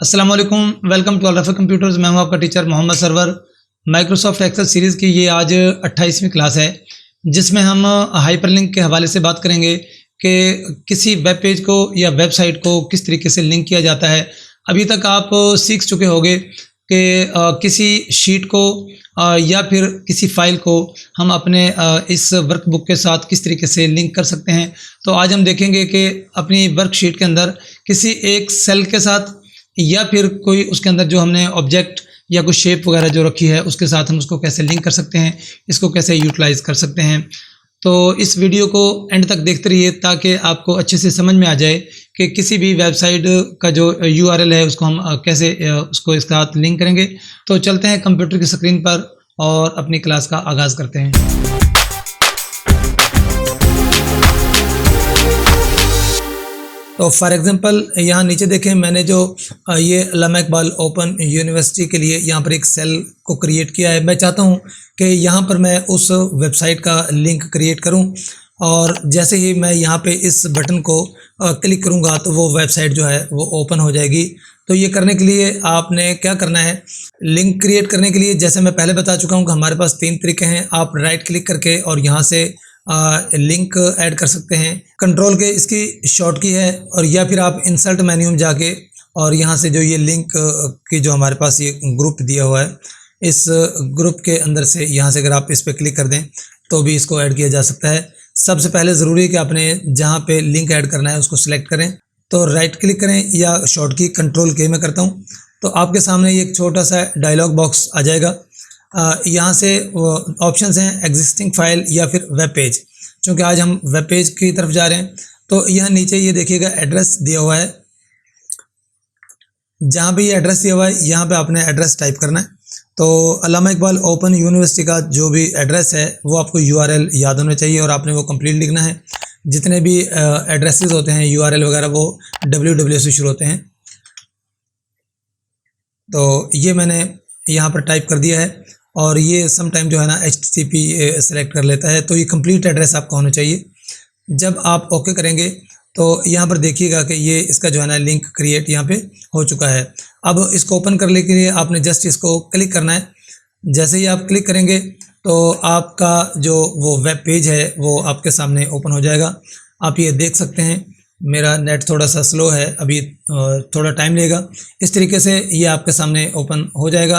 अस्सलाम वालेकुम, welcome to अल-रफ़ा computers. मैं हूं आपका teacher Mohammad Sarwar. Microsoft Excel series की ये आज 28वीं क्लास है, जिसमें हम हाइपरलिंक के हवाले से बात करेंगे कि किसी वेब पेज को या वेबसाइट को किस तरीके से लिंक किया जाता है। अभी तक आप सीख चुके होंगे कि किसी शीट को या फिर किसी फ़ाइल को हम अपने इस वर्कबुक के साथ किस तरीके से लिंक कर सकते हैं। तो आज हम देखेंगे कि अपनी वर्कशीट के अंदर किसी एक सेल के साथ या फिर कोई उसके अंदर जो हमने ऑब्जेक्ट या कुछ शेप वगैरह जो रखी है उसके साथ हम उसको कैसे लिंक कर सकते हैं, इसको कैसे यूटिलाइज़ कर सकते हैं। तो इस वीडियो को एंड तक देखते रहिए ताकि आपको अच्छे से समझ में आ जाए कि किसी भी वेबसाइट का जो यूआरएल है उसको हम कैसे उसको इसके साथ लिंक करेंगे। तो चलते हैं कंप्यूटर की स्क्रीन पर और अपनी क्लास का आगाज़ करते हैं। तो फॉर एग्जांपल यहाँ नीचे देखें, मैंने जो ये अल्लामा इकबाल ओपन यूनिवर्सिटी के लिए यहाँ पर एक सेल को क्रिएट किया है। मैं चाहता हूँ कि यहाँ पर मैं उस वेबसाइट का लिंक क्रिएट करूँ और जैसे ही मैं यहाँ पे इस बटन को क्लिक करूँगा तो वो वेबसाइट जो है वो ओपन हो जाएगी। तो ये करने के लिए आपने क्या करना है, लिंक क्रिएट करने के लिए जैसे मैं पहले बता चुका हूँ कि हमारे पास 3 तरीके हैं। आप राइट क्लिक करके और यहाँ से लिंक ऐड कर सकते हैं। कंट्रोल के इसकी शॉर्ट की है, और या फिर आप इंसर्ट मेन्यू में जाके और यहाँ से जो ये लिंक की जो हमारे पास ये ग्रुप दिया हुआ है, इस ग्रुप के अंदर से यहाँ से अगर आप इस पर क्लिक कर दें तो भी इसको ऐड किया जा सकता है। सबसे पहले ज़रूरी है कि आपने जहाँ पे लिंक ऐड करना है उसको सिलेक्ट करें, तो राइट क्लिक करें या शॉर्ट की कंट्रोल के में करता हूँ। तो आपके सामने ये एक छोटा सा डायलॉग बॉक्स आ जाएगा। यहाँ से ऑप्शंस हैं एग्जिस्टिंग फाइल या फिर वेब पेज। क्योंकि आज हम वेब पेज की तरफ जा रहे हैं तो यहाँ नीचे ये देखिएगा एड्रेस दिया हुआ है। जहाँ पे ये एड्रेस दिया हुआ है यहाँ पे आपने एड्रेस टाइप करना है। तो अल्लामा इकबाल ओपन यूनिवर्सिटी का जो भी एड्रेस है वो आपको यूआरएल याद होना चाहिए और आपने वो कंप्लीट लिखना है। जितने भी एड्रेसेस होते हैं यूआरएल वगैरह वो www से शुरू होते हैं। तो ये मैंने यहाँ पर टाइप कर दिया है और ये सम टाइम जो है ना HTTP सेलेक्ट कर लेता है। तो ये कंप्लीट एड्रेस आपका होना चाहिए। जब आप ओके करेंगे तो यहाँ पर देखिएगा कि ये इसका जो है ना लिंक क्रिएट यहाँ पे हो चुका है। अब इसको ओपन करने के लिए आपने जस्ट इसको क्लिक करना है। जैसे ही आप क्लिक करेंगे तो आपका जो वो वेब पेज है वो आपके सामने ओपन हो जाएगा। आप ये देख सकते हैं, मेरा नेट थोड़ा सा स्लो है, अभी थोड़ा टाइम लेगा। इस तरीके से ये आपके सामने ओपन हो जाएगा।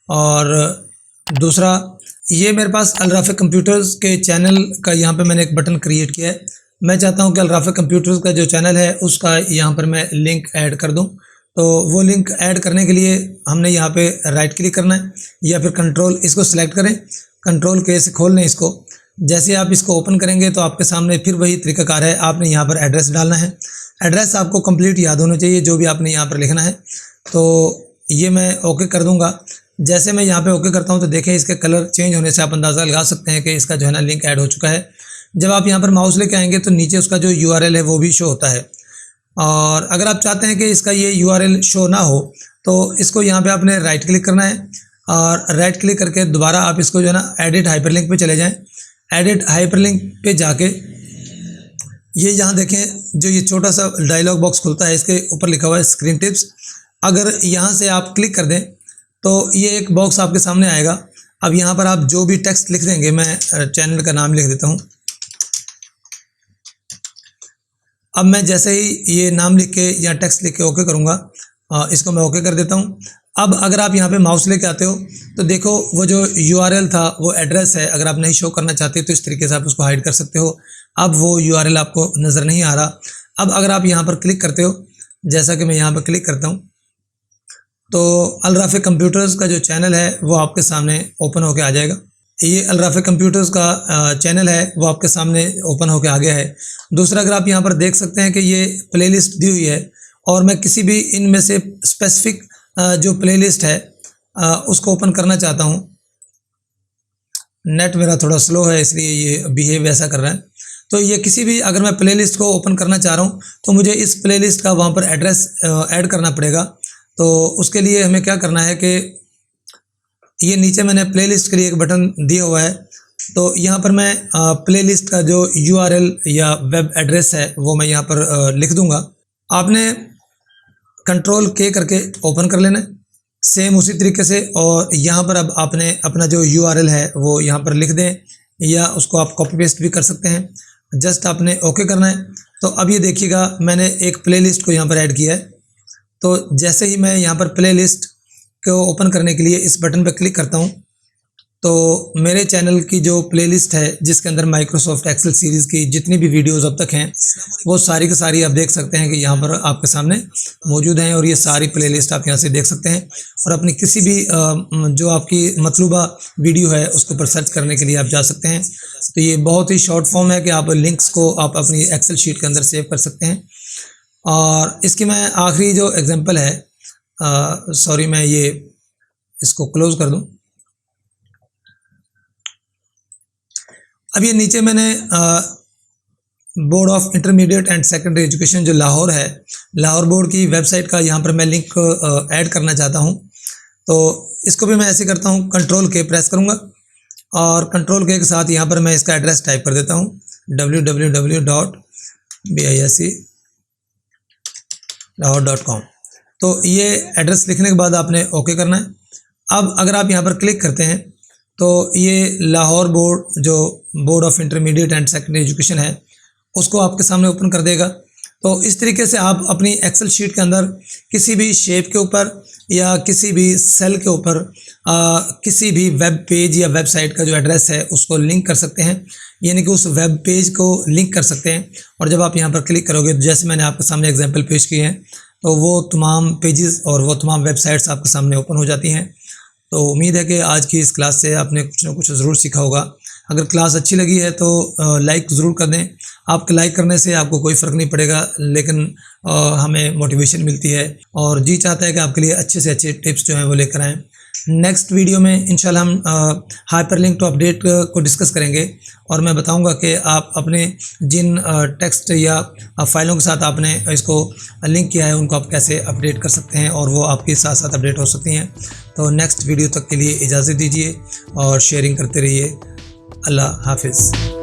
और दूसरा, ये मेरे पास अल-रफ़ा कंप्यूटर्स के चैनल का यहाँ पे मैंने एक बटन क्रिएट किया है। मैं चाहता हूँ कि अल-रफ़ा कंप्यूटर्स का जो चैनल है उसका यहाँ पर मैं लिंक ऐड कर दूँ। तो वो लिंक ऐड करने के लिए हमने यहाँ पे राइट क्लिक करना है या फिर कंट्रोल इसको सिलेक्ट करें, कंट्रोल के से खोल लें इसको। जैसे आप इसको ओपन करेंगे तो आपके सामने फिर वही तरीकाकार है। आपने यहाँ पर एड्रेस डालना है। एड्रेस आपको कंप्लीट याद होना चाहिए जो भी आपने यहाँ पर लिखना है। तो ये मैं ओके कर दूँगा। जैसे मैं यहाँ पे ओके करता हूँ तो देखें इसके कलर चेंज होने से आप अंदाज़ा लगा सकते हैं कि इसका जो है ना लिंक ऐड हो चुका है। जब आप यहाँ पर माउस लेके आएंगे तो नीचे उसका जो यूआरएल है वो भी शो होता है। और अगर आप चाहते हैं कि इसका ये यूआरएल शो ना हो तो इसको यहाँ पे आपने राइट क्लिक करना है और राइट क्लिक करके दोबारा आप इसको जो है ना एडिट हाइपरलिंक पे चले जाएँ। एडिट हाइपरलिंक पे जाके ये यहाँ देखें जो ये छोटा सा डायलॉग बॉक्स खुलता है, इसके ऊपर लिखा हुआ है स्क्रीन टिप्स। अगर यहाँ से आप क्लिक कर दें तो ये एक बॉक्स आपके सामने आएगा। अब यहाँ पर आप जो भी टेक्स्ट लिख देंगे, मैं चैनल का नाम लिख देता हूँ। अब मैं जैसे ही ये नाम लिख के या टेक्स्ट लिख के ओके करूँगा, इसको मैं ओके कर देता हूँ। अब अगर आप यहाँ पे माउस लेके आते हो तो देखो वो जो यूआरएल था वो एड्रेस है। अगर आप नहीं शो करना चाहते तो इस तरीके से आप उसको हाइड कर सकते हो। अब वो यूआरएल आपको नज़र नहीं आ रहा। अब अगर आप यहाँ पर क्लिक करते हो, जैसा कि मैं यहाँ पर क्लिक करता हूँ, तो अल-रफ़ा कंप्यूटर्स का जो चैनल है वो आपके सामने ओपन होके आ जाएगा। ये अल-रफ़ा कंप्यूटर्स का चैनल है वो आपके सामने ओपन होके आ गया है। दूसरा, अगर आप यहाँ पर देख सकते हैं कि ये प्लेलिस्ट दी हुई है और मैं किसी भी इनमें से स्पेसिफिक जो प्लेलिस्ट है उसको ओपन करना चाहता हूँ। नेट मेरा थोड़ा स्लो है इसलिए ये बिहेव ऐसा कर रहा है। तो ये किसी भी अगर मैं प्लेलिस्ट को ओपन करना चाह रहा हूँ तो मुझे इस प्लेलिस्ट का वहाँ पर एड्रेस ऐड करना पड़ेगा। तो उसके लिए हमें क्या करना है कि ये नीचे मैंने प्लेलिस्ट के लिए एक बटन दिया हुआ है। तो यहाँ पर मैं प्लेलिस्ट का जो यूआरएल या वेब एड्रेस है वो मैं यहाँ पर लिख दूँगा। आपने कंट्रोल के करके ओपन कर लेना है सेम उसी तरीके से। और यहाँ पर अब आपने अपना जो URL है वो यहाँ पर लिख दें, या उसको आप कॉपी पेस्ट भी कर सकते हैं। जस्ट आपने ओके करना है। तो अब ये देखिएगा मैंने एक प्लेलिस्ट को यहाँ पर ऐड किया है। तो जैसे ही मैं यहाँ पर प्लेलिस्ट को ओपन करने के लिए इस बटन पर क्लिक करता हूँ, तो मेरे चैनल की जो प्लेलिस्ट है जिसके अंदर माइक्रोसॉफ्ट एक्सेल सीरीज़ की जितनी भी वीडियोस अब तक हैं वो सारी की सारी आप देख सकते हैं कि यहाँ पर आपके सामने मौजूद हैं। और ये सारी प्लेलिस्ट आप यहाँ से देख सकते हैं। और अपनी किसी भी जो आपकी मतलूबा वीडियो है उसके ऊपर सर्च करने के लिए आप जा सकते हैं। तो ये बहुत ही शॉर्ट फॉर्म है कि आप लिंक्स को आप अपनी एक्सेल शीट के अंदर सेव कर सकते हैं। और इसकी मैं आखिरी जो एग्जांपल है, सॉरी मैं ये इसको क्लोज कर दूं। अब ये नीचे मैंने board of intermediate and secondary education जो लाहौर है, लाहौर बोर्ड की वेबसाइट का यहाँ पर मैं लिंक ऐड करना चाहता हूँ। तो इसको भी मैं ऐसे करता हूँ, कंट्रोल के प्रेस करूँगा और कंट्रोल के साथ यहाँ पर मैं इसका एड्रेस टाइप कर देता हूँ www.bisc.lahore.com। तो ये एड्रेस लिखने के बाद आपने ओके करना है। अब अगर आप यहाँ पर क्लिक करते हैं तो ये लाहौर बोर्ड जो board of intermediate and secondary education है उसको आपके सामने ओपन कर देगा। तो इस तरीके से आप अपनी एक्सेल शीट के अंदर किसी भी शेप के ऊपर या किसी भी सेल के ऊपर किसी भी वेब पेज या वेबसाइट का जो एड्रेस है उसको लिंक कर सकते हैं, यानी कि उस वेब पेज को लिंक कर सकते हैं। और जब आप यहाँ पर क्लिक करोगे, जैसे मैंने आपके सामने एग्जांपल पेश किए हैं, तो वो तमाम पेजेस और वो तमाम वेबसाइट्स आपके सामने ओपन हो जाती हैं। तो उम्मीद है कि आज की इस क्लास से आपने कुछ ना कुछ ज़रूर सीखा होगा। अगर क्लास अच्छी लगी है तो लाइक ज़रूर कर दें। आपके लाइक करने से आपको कोई फ़र्क नहीं पड़ेगा, लेकिन हमें मोटिवेशन मिलती है और जी चाहता है कि आपके लिए अच्छे से अच्छे टिप्स जो हैं वो लेकर आएँ। नेक्स्ट वीडियो में इंशाल्लाह हम हाइपरलिंक टू अपडेट को डिस्कस करेंगे और मैं बताऊंगा कि आप अपने जिन टेक्स्ट या फाइलों के साथ आपने इसको लिंक किया है उनको आप कैसे अपडेट कर सकते हैं और वो आपके साथ साथ अपडेट हो सकती हैं। तो नेक्स्ट वीडियो तक के लिए इजाज़त दीजिए और शेयरिंग करते रहिए। अल्लाह हाफिज़।